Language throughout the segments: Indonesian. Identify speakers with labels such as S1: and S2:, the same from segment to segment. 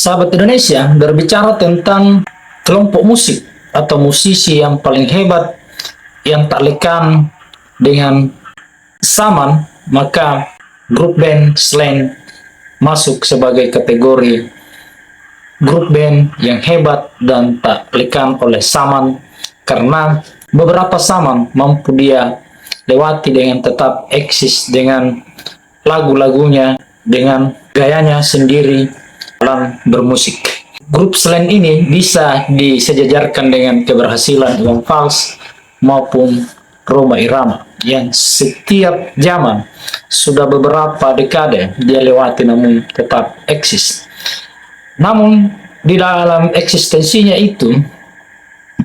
S1: Sahabat Indonesia, berbicara tentang kelompok musik atau musisi yang paling hebat yang tak lekang dengan zaman, maka grup band Slank masuk sebagai kategori grup band yang hebat dan tak lekang oleh zaman, karena beberapa zaman mampu dia lewati dengan tetap eksis dengan lagu-lagunya, dengan gayanya sendiri dalam bermusik. Grup Slank ini bisa disejajarkan dengan keberhasilan Iwan Fals maupun Rhoma Irama yang setiap zaman sudah beberapa dekade dia lewati namun tetap eksis. Namun di dalam eksistensinya itu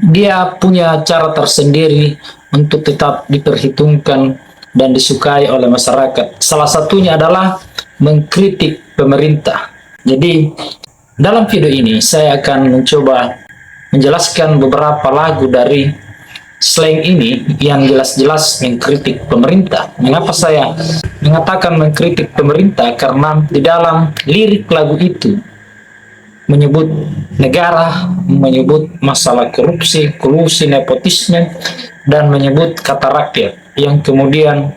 S1: dia punya cara tersendiri untuk tetap diperhitungkan dan disukai oleh masyarakat. Salah satunya adalah mengkritik pemerintah. Jadi dalam video ini saya akan mencoba menjelaskan beberapa lagu dari Slank ini yang jelas-jelas mengkritik pemerintah. Mengapa saya mengatakan mengkritik pemerintah? Karena di dalam lirik lagu itu menyebut negara, menyebut masalah korupsi, kolusi, nepotisme, dan menyebut kata rakyat, yang kemudian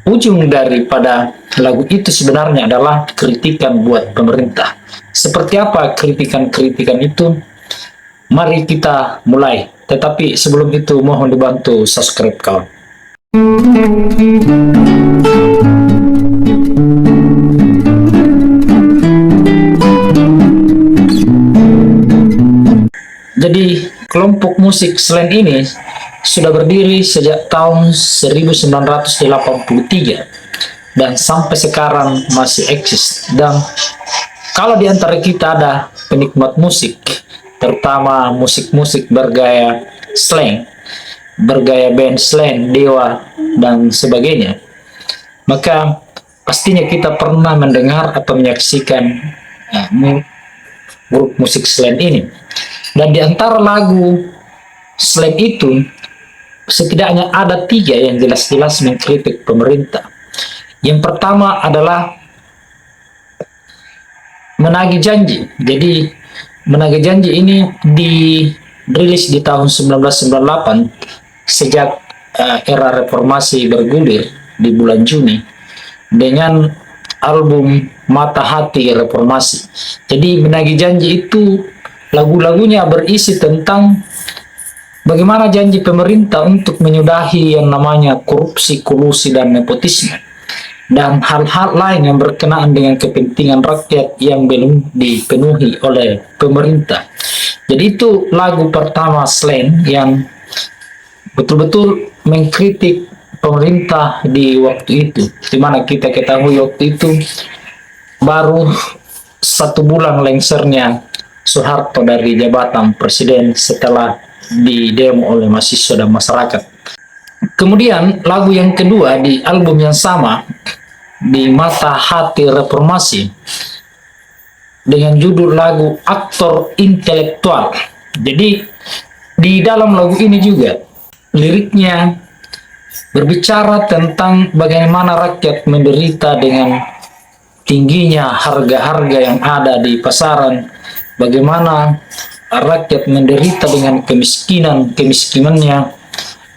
S1: ujung daripada lagu itu sebenarnya adalah kritikan buat pemerintah. Seperti apa kritikan-kritikan itu? Mari kita mulai. Tetapi sebelum itu mohon dibantu subscribe kawan. Jadi kelompok musik Slank ini sudah berdiri sejak tahun 1983 dan sampai sekarang masih eksis. Dan kalau di antara kita ada penikmat musik, terutama musik-musik bergaya Slank, bergaya band Slank, Dewa, dan sebagainya, maka pastinya kita pernah mendengar atau menyaksikan grup musik Slank ini. Dan di antara lagu Slank itu setidaknya ada 3 yang jelas-jelas mengkritik pemerintah. Yang pertama adalah Menagih Janji. Jadi Menagih Janji ini dirilis di tahun 1998 sejak era reformasi bergulir di bulan Juni dengan album Mata Hati Reformasi. Jadi Menagih Janji itu lagu-lagunya berisi tentang bagaimana janji pemerintah untuk menyudahi yang namanya korupsi, kolusi, dan nepotisme, dan hal-hal lain yang berkenaan dengan kepentingan rakyat yang belum dipenuhi oleh pemerintah. Jadi itu lagu pertama Slank yang betul-betul mengkritik pemerintah di waktu itu, di mana kita ketahui waktu itu baru 1 bulan lengsernya Soeharto dari jabatan presiden setelah didemo oleh mahasiswa dan masyarakat. Kemudian lagu yang kedua di album yang sama, di Mata Hati Reformasi, dengan judul lagu Aktor Intelektual. Jadi di dalam lagu ini juga liriknya berbicara tentang bagaimana rakyat menderita dengan tingginya harga-harga yang ada di pasaran, bagaimana rakyat menderita dengan kemiskinannya,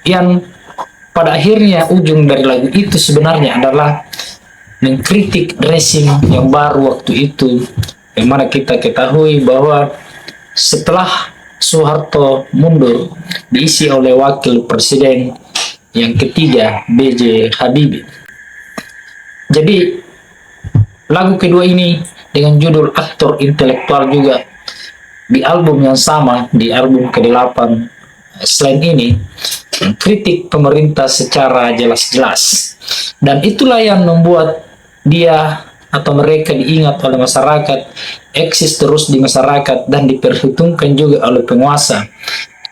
S1: yang pada akhirnya ujung dari lagu itu sebenarnya adalah mengkritik rezim yang baru waktu itu, yang mana kita ketahui bahwa setelah Soeharto mundur diisi oleh wakil presiden yang ketiga, B.J. Habibie. Jadi lagu kedua ini dengan judul Aktor Intelektual juga di album yang sama, di album ke-8 Slank ini, kritik pemerintah secara jelas-jelas. Dan itulah yang membuat dia atau mereka diingat oleh masyarakat, eksis terus di masyarakat, dan diperhitungkan juga oleh penguasa.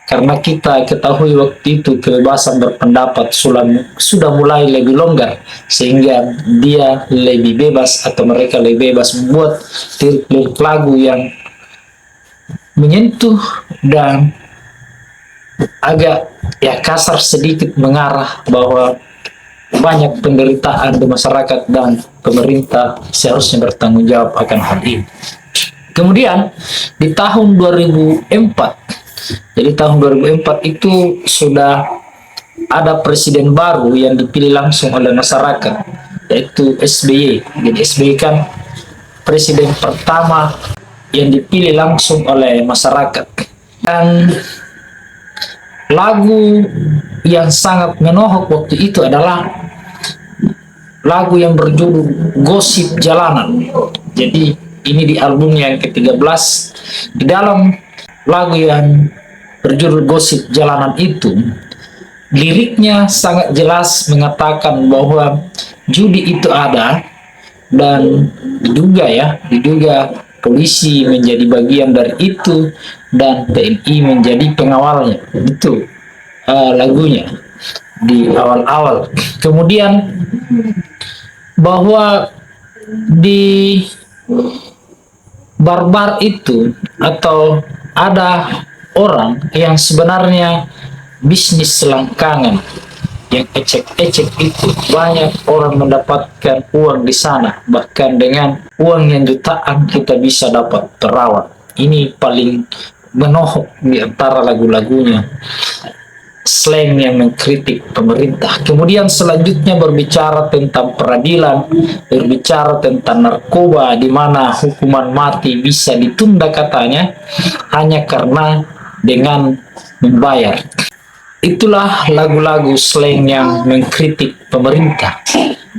S1: Karena kita ketahui waktu itu kebebasan berpendapat sudah mulai lebih longgar, sehingga dia lebih bebas atau mereka lebih bebas membuat lirik lagu yang menyentuh dan agak kasar sedikit, mengarah bahwa banyak penderitaan di masyarakat dan pemerintah seharusnya bertanggung jawab akan hal ini. Kemudian di tahun 2004, jadi tahun 2004 itu sudah ada presiden baru yang dipilih langsung oleh masyarakat, yaitu SBY. Jadi SBY kan presiden pertama yang dipilih langsung oleh masyarakat. Dan lagu yang sangat menohok waktu itu adalah lagu yang berjudul Gosip Jalanan. Jadi ini di album yang ke-13. Di dalam lagu yang berjudul Gosip Jalanan itu, liriknya sangat jelas mengatakan bahwa judi itu ada, dan diduga polisi menjadi bagian dari itu dan TNI menjadi pengawalnya. Itu lagunya di awal-awal. Kemudian bahwa di barbar itu, atau ada orang yang sebenarnya bisnis selangkangan yang ecek-ecek itu, banyak orang mendapatkan uang di sana, bahkan dengan uang yang jutaan kita bisa dapat perawat. Ini paling menohok di antara lagu-lagunya, slang yang mengkritik pemerintah. Kemudian selanjutnya berbicara tentang peradilan, berbicara tentang narkoba, di mana hukuman mati bisa ditunda katanya hanya karena dengan membayar. Itulah lagu-lagu slang yang mengkritik pemerintah.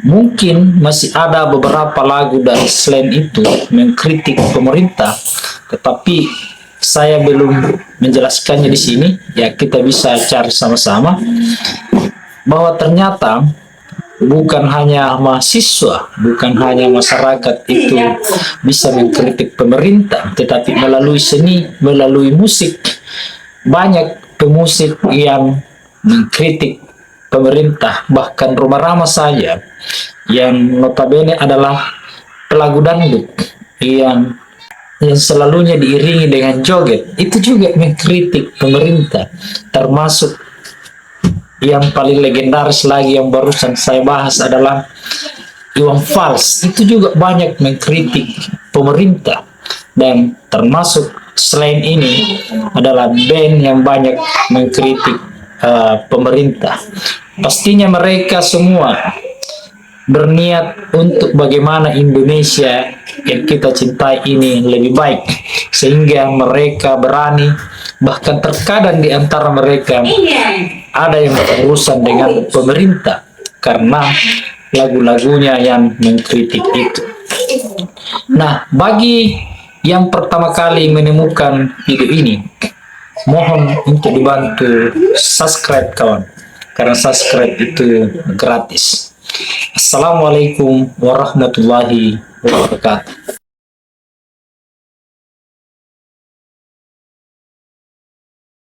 S1: Mungkin masih ada beberapa lagu dari slang itu mengkritik pemerintah, tetapi saya belum menjelaskannya di sini. Ya, kita bisa cari sama-sama bahwa ternyata bukan hanya mahasiswa, bukan hanya masyarakat itu bisa mengkritik pemerintah, tetapi melalui seni, melalui musik, banyak pemusik yang mengkritik pemerintah. Bahkan Rhoma Irama saja, yang notabene adalah pelagu dangdut yang selalunya diiringi dengan joget, itu juga mengkritik pemerintah. Termasuk yang paling legendaris lagi yang barusan saya bahas adalah Iwan Fals, itu juga banyak mengkritik pemerintah. Dan termasuk selain ini adalah band yang banyak mengkritik pemerintah. Pastinya mereka semua berniat untuk bagaimana Indonesia yang kita cintai ini lebih baik, sehingga mereka berani, bahkan terkadang di antara mereka ada yang berurusan dengan pemerintah karena lagu-lagunya yang mengkritik itu. Nah, bagi yang pertama kali menemukan video ini, mohon untuk dibantu subscribe kawan, karena subscribe itu gratis. Assalamualaikum warahmatullahi wabarakatuh.